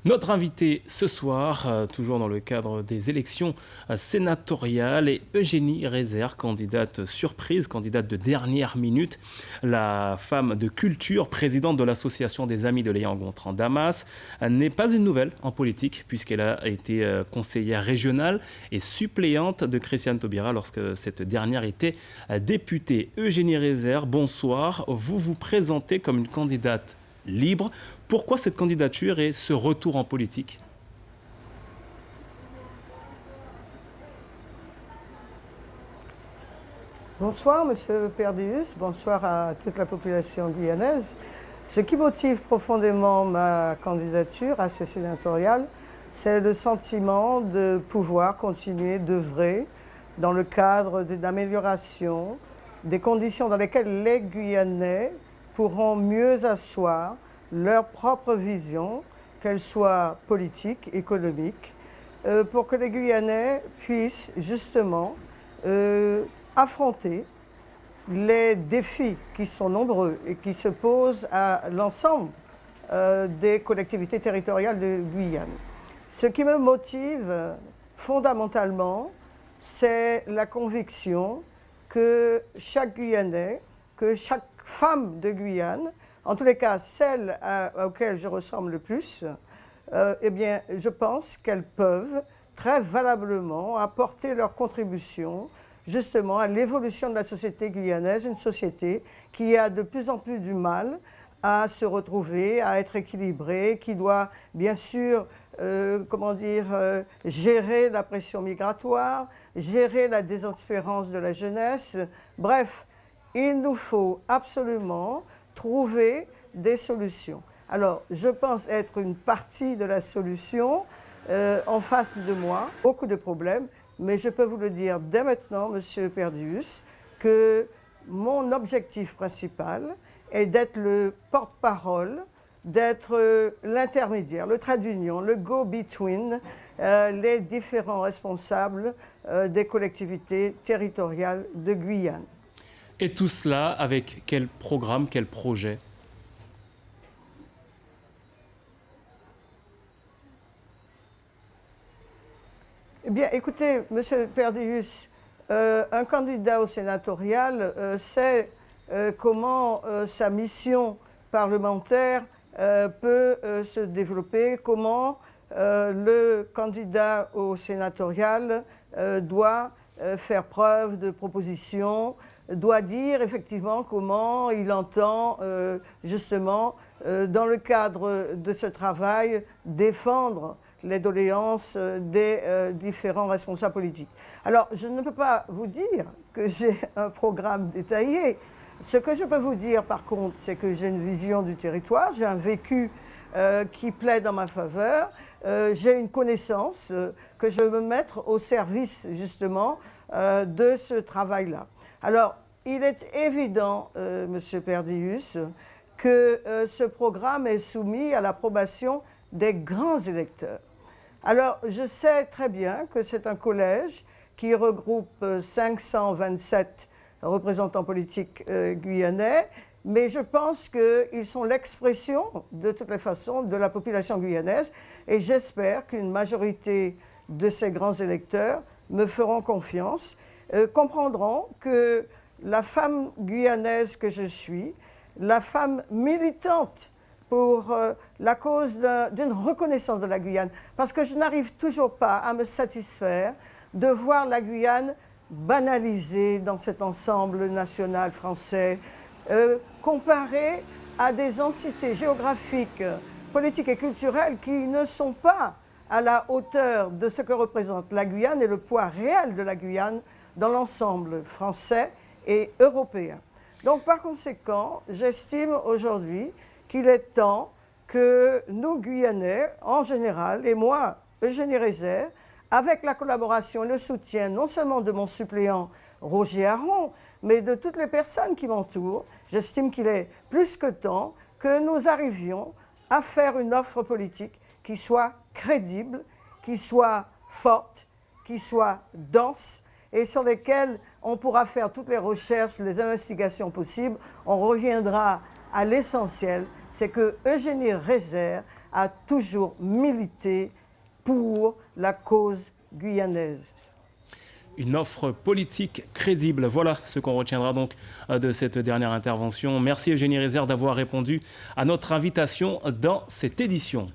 Notre invité ce soir, toujours dans le cadre des élections sénatoriales, est Eugénie Rezer, candidate surprise, candidate de dernière minute, la femme de culture, présidente de l'association des Amis de Léa Gontran Damas. N'est pas une nouvelle en politique puisqu'elle a été conseillère régionale et suppléante de Christiane Taubira lorsque cette dernière était députée. Eugénie Rezer, bonsoir. Vous vous présentez comme une candidate libre. Pourquoi cette candidature et ce retour en politique? Bonsoir, Monsieur Perdius. Bonsoir à toute la population guyanaise. Ce qui motive profondément ma candidature à ces sénatoriales, c'est le sentiment de pouvoir continuer d'œuvrer dans le cadre d'amélioration des conditions dans lesquelles les Guyanais pourront mieux asseoir leur propre vision, qu'elle soit politique, économique, pour que les Guyanais puissent justement affronter les défis qui sont nombreux et qui se posent à l'ensemble des collectivités territoriales de Guyane. Ce qui me motive fondamentalement, c'est la conviction que chaque Guyanais, que chaque femme de Guyane, en tous les cas celles auxquelles je ressemble le plus, eh bien, je pense qu'elles peuvent très valablement apporter leur contribution justement à l'évolution de la société guyanaise, une société qui a de plus en plus du mal à se retrouver, à être équilibrée, qui doit bien sûr gérer la pression migratoire, gérer la désespérance de la jeunesse. Bref, il nous faut absolument trouver des solutions. Alors, je pense être une partie de la solution en face de moi. Beaucoup de problèmes, mais je peux vous le dire dès maintenant, Monsieur Perdius, que mon objectif principal est d'être le porte-parole, d'être l'intermédiaire, le trait d'union, le go-between, les différents responsables des collectivités territoriales de Guyane. Et tout cela avec quel programme, quel projet? Eh bien, écoutez, Monsieur Perdius, un candidat au sénatorial sait comment sa mission parlementaire peut se développer, comment le candidat au sénatorial doit faire preuve de proposition, doit dire effectivement comment il entend justement, dans le cadre de ce travail, défendre les doléances des différents responsables politiques. Alors, je ne peux pas vous dire que j'ai un programme détaillé. Ce que je peux vous dire, par contre, c'est que j'ai une vision du territoire, j'ai un vécu qui plaît dans ma faveur, j'ai une connaissance que je veux mettre au service, justement, de ce travail-là. Alors, il est évident, Monsieur Perdius, que ce programme est soumis à l'approbation des grands électeurs. Alors, je sais très bien que c'est un collège qui regroupe 527 représentants politiques guyanais, mais je pense qu'ils sont l'expression, de toutes les façons, de la population guyanaise, et j'espère qu'une majorité de ces grands électeurs me feront confiance, comprendront que la femme guyanaise que je suis, la femme militante pour la cause d'une reconnaissance de la Guyane, parce que je n'arrive toujours pas à me satisfaire de voir la Guyane banalisée dans cet ensemble national français, comparée à des entités géographiques, politiques et culturelles qui ne sont pas à la hauteur de ce que représente la Guyane et le poids réel de la Guyane dans l'ensemble français et européen. Donc par conséquent, j'estime aujourd'hui qu'il est temps que nous, Guyanais, en général, et moi, Eugénie Rezer, avec la collaboration et le soutien non seulement de mon suppléant Roger Aron, mais de toutes les personnes qui m'entourent, j'estime qu'il est plus que temps que nous arrivions à faire une offre politique qui soit crédible, qui soit forte, qui soit dense, et sur lesquelles on pourra faire toutes les recherches, les investigations possibles. On reviendra à l'essentiel, c'est que Eugénie Rezer a toujours milité pour la cause guyanaise. Une offre politique crédible. Voilà ce qu'on retiendra donc de cette dernière intervention. Merci Eugénie Rezer d'avoir répondu à notre invitation dans cette édition.